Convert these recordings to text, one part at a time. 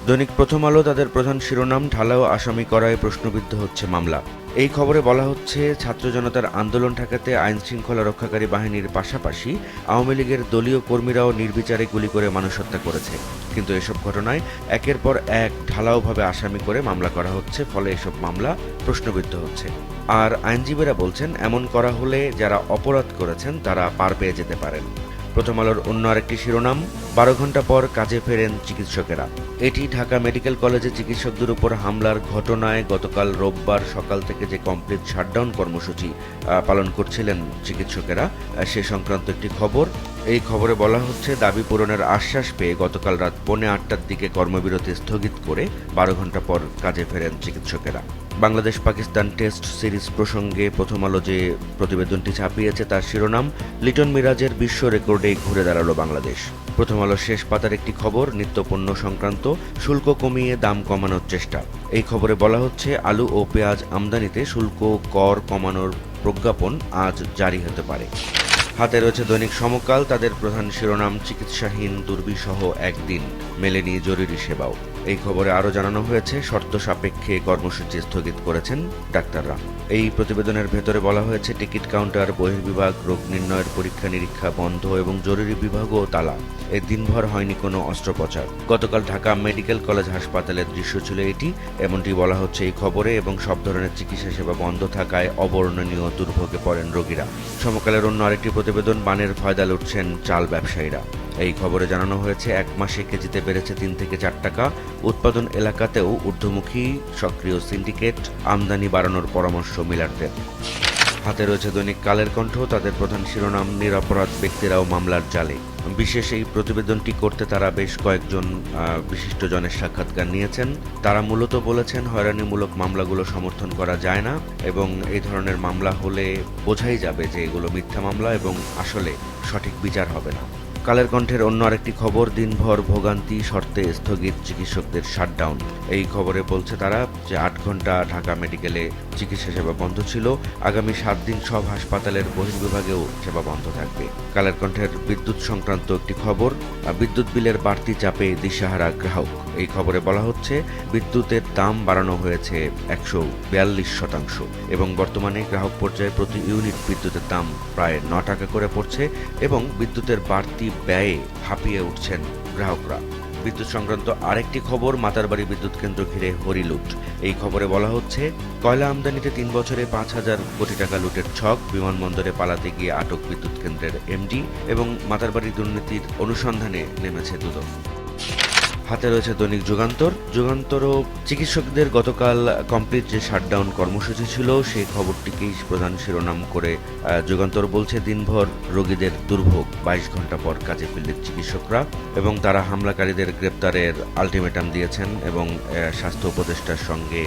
দৈনিক প্রথম আলো তাদের প্রধান শিরোনাম ঢালাও আসামি করায় প্রশ্নবিদ্ধ হচ্ছে মামলা। এই খবরে বলা হচ্ছে, ছাত্র জনতার আন্দোলন ঠেকাতে আইন শৃঙ্খলা রক্ষাকারী বাহিনীর পাশাপাশি আওয়ামী লীগের দলীয় কর্মীরাও নির্বিচারে গুলি করে মানুষ হত্যা করেছে। কিন্তু এসব ঘটনায় একের পর এক ঢালাওভাবে আসামি করে মামলা করা হচ্ছে, ফলে এসব মামলা প্রশ্নবিদ্ধ হচ্ছে। আর আইনজীবীরা বলছেন, এমন করা হলে যারা অপরাধ করেছেন তারা পার পেয়ে যেতে পারেন। প্রথম আলোর অন্য আরেকটি শিরোনাম, 12 ঘন্টা পর কাজে ফেরেন চিকিৎসকেরা। এটি ঢাকা মেডিকেল কলেজে চিকিৎসকদের উপর হামলার ঘটনায় গতকাল রোববার সকাল থেকে যে কমপ্লিট শাটডাউন কর্মসূচি পালন করছিলেন চিকিৎসকেরা, সে সংক্রান্ত একটি খবর। এই খবরে বলা হচ্ছে, দাবি পূরণের আশ্বাস পেয়ে গতকাল রাত 8:45টার দিকে কর্মবিরতি স্থগিত করে 12 ঘন্টা পর কাজে ফেরেন চিকিৎসকেরা। বাংলাদেশ পাকিস্তান টেস্ট সিরিজ প্রসঙ্গে প্রথম আলো যে প্রতিবেদনটি ছাপিয়েছে তার শিরোনাম, লিটন মিরাজের বিশ্ব রেকর্ডে ঘুরে দাঁড়ালো বাংলাদেশ। প্রথম আলোর শেষ পাতার একটি খবর, নিত্যপণ্য সংক্রান্ত, শুল্ক কমিয়ে দাম কমানোর চেষ্টা। এই খবরে বলা হচ্ছে, আলু ও পেঁয়াজ আমদানিতে শুল্ক কর কমানোর প্রজ্ঞাপন আজ জারি হতে পারে। হাতে রয়েছে দৈনিক সমকাল, তাদের প্রধান শিরোনাম, চিকিৎসাহীন দুর্বিসহ একদিন, মেলেনি জরুরি সেবাও। এই খবরে আরও জানানো হয়েছে, শর্ত সাপেক্ষে কর্মসূচি স্থগিত করেছেন ডাক্তাররা। এই প্রতিবেদনের ভেতরে বলা হয়েছে, টিকিট কাউন্টার, বহির্বিভাগ, রোগ নির্ণয়ের পরীক্ষা নিরীক্ষা বন্ধ এবং জরুরি বিভাগও তালা। এই দিনভর হয়নি কোনো অস্ত্রোপচার। গতকাল ঢাকা মেডিকেল কলেজ হাসপাতালের দৃশ্য ছিল এটি, এমনটি বলা হচ্ছে এই খবরে, এবং সব ধরনের চিকিৎসা সেবা বন্ধ থাকায় অবর্ণনীয় দুর্ভোগে পড়েন রোগীরা। সমকালের অন্য আরেকটি প্রতিবেদন, বানের ফয়দা লুটছেন চাল ব্যবসায়ীরা। এই খবরে জানানো হয়েছে, 1 মাসে কেজিতে বেড়েছে 3 থেকে 4 টাকা। উৎপাদন এলাকাতেও ঊর্ধ্বমুখী সক্রিয় সিন্ডিকেট, আমদানি বাড়ানোর পরামর্শ মিলারদের। হাতে রয়েছে দৈনিক কালের কণ্ঠ, তাদের প্রধান শিরোনাম, নিরপরাধ ব্যক্তিরাও মামলার জালে। বিশেষ এই প্রতিবেদনটি করতে তারা বেশ কয়েকজন বিশিষ্টজনের সাক্ষাৎকার নিয়েছেন। তারা মূলত বলেছেন, হয়রানিমূলক মামলাগুলো সমর্থন করা যায় না এবং এই ধরনের মামলা হলে বোঝাই যাবে যে এগুলো মিথ্যা মামলা এবং আসলে সঠিক বিচার হবে না। কালের কণ্ঠের অন্য আরেকটি খবর, দিনভর ভোগান্তি, শর্তে স্থগিত চিকিৎসকদের শাটডাউন। এই খবরে বলছে তারা যে 8 ঘন্টা ঢাকা মেডিকেলে চিকিৎসা সেবা বন্ধ ছিল, আগামী 7 দিন সব হাসপাতালের বহির্বিভাগেও সেবা বন্ধ থাকবে। কালের কণ্ঠের বিদ্যুৎ সংক্রান্ত একটি খবর, বিদ্যুৎ বিলের বাড়তি চাপে দিশাহারা গ্রাহক। এই খবরে বলা হচ্ছে, বিদ্যুতের দাম বাড়ানো হয়েছে 142% এবং বর্তমানে গ্রাহক পর্যায়ে প্রতি ইউনিট বিদ্যুতের দাম প্রায় 9 টাকা করে পড়ছে এবং বিদ্যুতের বাড়তি ব্যয়ে হাঁপিয়ে উঠছেন গ্রাহকরা। বিদ্যুৎ সংক্রান্ত আরেকটি খবর, মাতারবাড়ি বিদ্যুৎ কেন্দ্র ঘিরে হরিলুট। এই খবরে বলা হচ্ছে, কয়লা আমদানিতে 3 বছরে 5,000 কোটি টাকা লুটের ছক, বিমানবন্দরে পালাতে গিয়ে আটক বিদ্যুৎ কেন্দ্রের এমডি এবং মাতারবাড়ি দুর্নীতির অনুসন্ধানে নেমেছে দুদক। হাতে রয়েছে দৈনিক যুগান্তরও চিকিৎসকদের গতকাল কমপ্লিট যে শাটডাউন কর্মসূচি ছিল সেই খবরটিকেই প্রধান শিরোনাম করে যুগান্তর বলছে, দিনভর রোগীদের দুর্ভোগ, 22 ঘন্টা পর কাজে ফিরলেন চিকিৎসকরা এবং তারা হামলাকারীদের গ্রেপ্তারের আলটিমেটাম দিয়েছেন এবং স্বাস্থ্য উপদেষ্টার সঙ্গে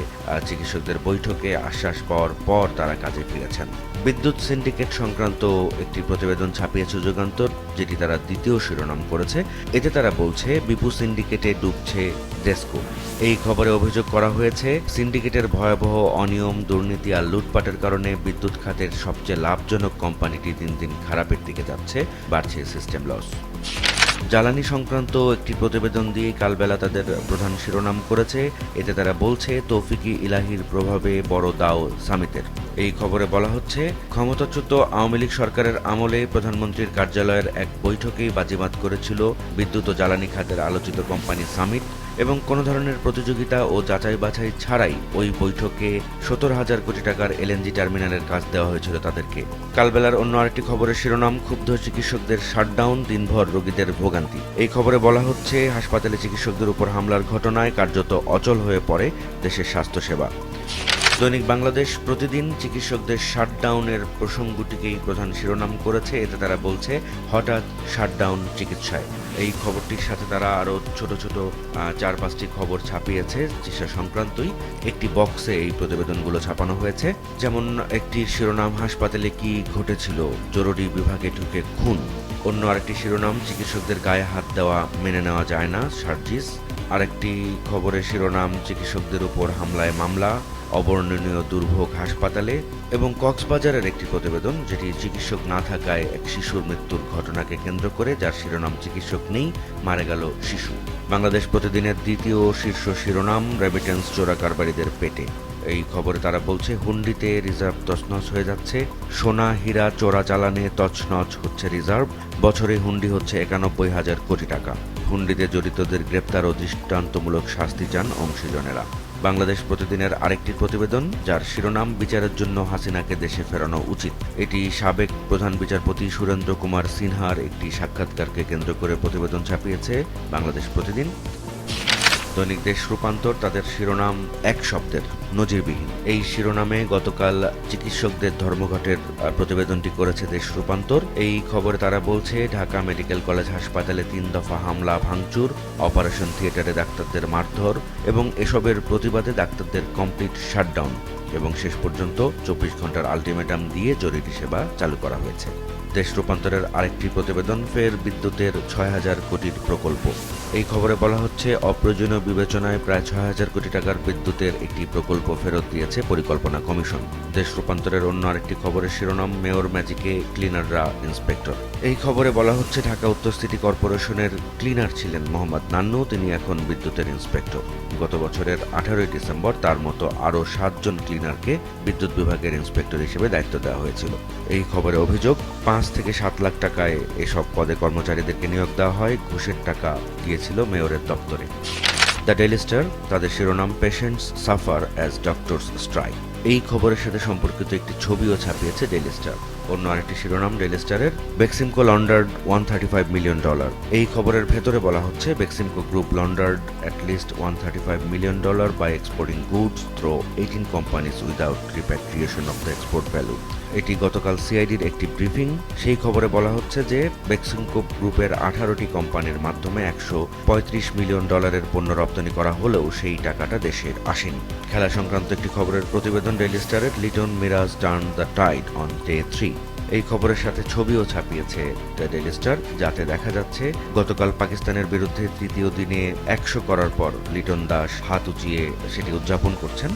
চিকিৎসকদের বৈঠকে আশ্বাস পাওয়ার পর তারা কাজে ফিরেছেন। বিদ্যুৎ সিন্ডিকেট সংক্রান্ত একটি প্রতিবেদন ছাপিয়েছে যুগান্তর, যেটি তারা দ্বিতীয় শিরোনাম করেছে। এতে তারা বলছে, বিপু সিন্ডিকেটে ডুবছে ডেসকো। এই খবরে অভিযোগ করা হয়েছে, সিন্ডিকেটের ভয়াবহ অনিয়ম, দুর্নীতি আর লুটপাটের কারণে বিদ্যুৎ খাতের সবচেয়ে লাভজনক কোম্পানিটি দিন দিন খারাপের দিকে যাচ্ছে, বাড়ছে সিস্টেম লস। জ্বালানি সংক্রান্ত একটি প্রতিবেদন দিয়ে কালবেলা তাদের প্রধান শিরোনাম করেছে। এতে তারা বলছে, তৌফিকি ইলাহির প্রভাবে বড় দাও সামিতের। এই খবরে বলা হচ্ছে, ক্ষমতাচ্যুত আওয়ামী লীগ সরকারের আমলে প্রধানমন্ত্রীর কার্যালয়ের এক বৈঠকেই বাজিমাত করেছিল বিদ্যুৎ ও জ্বালানি খাতের আলোচিত কোম্পানি সামিট এবং কোনো ধরনের প্রতিযোগিতা ও যাচাই বাছাই ছাড়াই ওই বৈঠকে 17,000 কোটি টাকার এলএনজি টার্মিনালের কাজ দেওয়া হয়েছিল তাদেরকে। কালবেলার অন্য আরেকটি খবরের শিরোনাম, ক্ষুব্ধ চিকিৎসকদের শাটডাউন, দিনভর রোগীদের ভোগান্তি। এই খবরে বলা হচ্ছে, হাসপাতালে চিকিৎসকদের উপর হামলার ঘটনায় কার্যত অচল হয়ে পড়ে দেশের স্বাস্থ্যসেবা। দৈনিক বাংলাদেশ প্রতিদিন চিকিৎসকদের শাটডাউনের প্রসঙ্গটিকেই প্রধান শিরোনাম করেছে। এতে তারা বলছে, হঠাৎ শাটডাউন চিকিৎসায়। এই খবরটির সাথে তারা আরও ছোট ছোট 4-5টি খবর ছাপিয়েছে চিকিৎসা সংক্রান্তই। একটি বক্সে এই প্রতিবেদনগুলো ছাপানো হয়েছে, যেমন একটি শিরোনাম, হাসপাতালে কি ঘটেছিল, জরুরি বিভাগে ঢুকে খুন। অন্য আরেকটি শিরোনাম, চিকিৎসকদের গায়ে হাত দেওয়া মেনে নেওয়া যায় না, সার্জিস। আরেকটি খবরের শিরোনাম, চিকিৎসকদের উপর হামলায় মামলা। অবর্ণনীয় দুর্ভোগ হাসপাতালে এবং কক্সবাজারের একটি প্রতিবেদন যেটি চিকিৎসক না থাকায় এক শিশুর মৃত্যুর ঘটনাকে কেন্দ্র করে, যার শিরোনাম চিকিৎসক নেই, মারা গেল শিশু। বাংলাদেশ প্রতিদিনের দ্বিতীয় শীর্ষ শিরোনাম রেমিটেন্স চোরা কারবারিদের পেটে। এই খবরে তারা বলছে হুন্ডিতে রিজার্ভ তছনছ হয়ে যাচ্ছে, সোনা হীরা চোরাচালানে তছনছ হচ্ছে রিজার্ভ, বছরে হুন্ডি হচ্ছে 91,000 কোটি টাকা। হুন্ডিতে জড়িতদের গ্রেপ্তার ও দৃষ্টান্তমূলক শাস্তি চান অংশীজনেরা। বাংলাদেশ প্রতিদিনের আরেকটি প্রতিবেদন যার শিরোনাম বিচারের জন্য হাসিনাকে দেশে ফেরানো উচিত। এটি সাবেক প্রধান বিচারপতি সুরেন্দ্র কুমার সিনহার একটি সাক্ষাৎকারকে কেন্দ্র করে প্রতিবেদন ছাপিয়েছে বাংলাদেশ প্রতিদিন। দৈনিক দেশ রূপান্তর তাদের শিরোনাম এক শব্দের, নজিরবিহীন। এই শিরোনামে গতকাল চিকিৎসকদের ধর্মঘটের প্রতিবেদনটি করেছে দেশ রূপান্তর। এই খবরে তারা বলছে ঢাকা মেডিকেল কলেজ হাসপাতালে 3 দফা হামলা ভাঙচুর, অপারেশন থিয়েটারে ডাক্তারদের মারধর এবং এসবের প্রতিবাদে ডাক্তারদের কমপ্লিট শাটডাউন এবং শেষ পর্যন্ত 24 ঘন্টার আলটিমেটাম দিয়ে জরুরি সেবা চালু করা হয়েছে। দেশ রূপান্তরের আরেকটি প্রতিবেদন ফের বিদ্যুতের 6,000 কোটির প্রকল্প। এই খবরে বলা হচ্ছে অপ্রয়োজনীয় বিবেচনায় প্রায় 6,000 কোটি টাকার বিদ্যুতের একটি প্রকল্প ফেরত দিয়েছে পরিকল্পনা কমিশন। দেশ রূপান্তরের অন্য আরেকটি খবরের শিরোনাম মেয়র ম্যাজিকে ক্লিনাররা ইন্সপেক্টর। এই খবরে বলা হচ্ছে ঢাকা উত্তর সিটি কর্পোরেশনের ক্লিনার ছিলেন মোহাম্মদ নান্নু, তিনি এখন বিদ্যুতের ইন্সপেক্টর। গত বছরের 18 ডিসেম্বর তার মতো আরও 7 জন ক্লিনারকে বিদ্যুৎ বিভাগের ইন্সপেক্টর হিসেবে দায়িত্ব দেওয়া হয়েছিল। এই খবরে অভিযোগ 5 থেকে 7 লাখ টাকায় এসব পদে কর্মচারীদেরকে নিয়োগ দেওয়া হয়, ঘুষের টাকা গিয়েছিল মেয়রের দপ্তরে। দ্য ডেইলি স্টার তাদের শিরোনাম patients suffer as doctors strike. এই খবরের সাথে সম্পর্কিত একটি ছবিও ছাপিয়েছে ডেইলি স্টার। অন্য আরেকটি শিরোনাম ডেইলি স্টারের বেক্সিমকো লন্ডার্ড $135 মিলিয়ন। এই খবরের ভেতরে বলা হচ্ছে Beximco group laundered at least $135 million by exporting goods through 18 companies without repatriation of the export value. এটি গতকাল সিআইডির একটি ব্রিফিং। সেই খবরে বলা হচ্ছে যে বেক্সিমকো গ্রুপের 18টি কোম্পানির মাধ্যমে $135 মিলিয়ন পণ্য রপ্তানি করা হলেও সেই টাকাটা দেশের আসেনি। খেলা সংক্রান্ত একটি খবরের প্রতিবেদন ডেইলি স্টারের Liton Miraz turn the tide on day 3। এই খবরের সাথে ছবিও ছাপিয়েছে দ্য ডেইলি স্টার, যাতে দেখা যাচ্ছে গতকাল পাকিস্তানের বিরুদ্ধে তৃতীয় দিনে 100 করার পর লিটন দাস হাত উঁচিয়ে সেটি উদযাপন করছেন।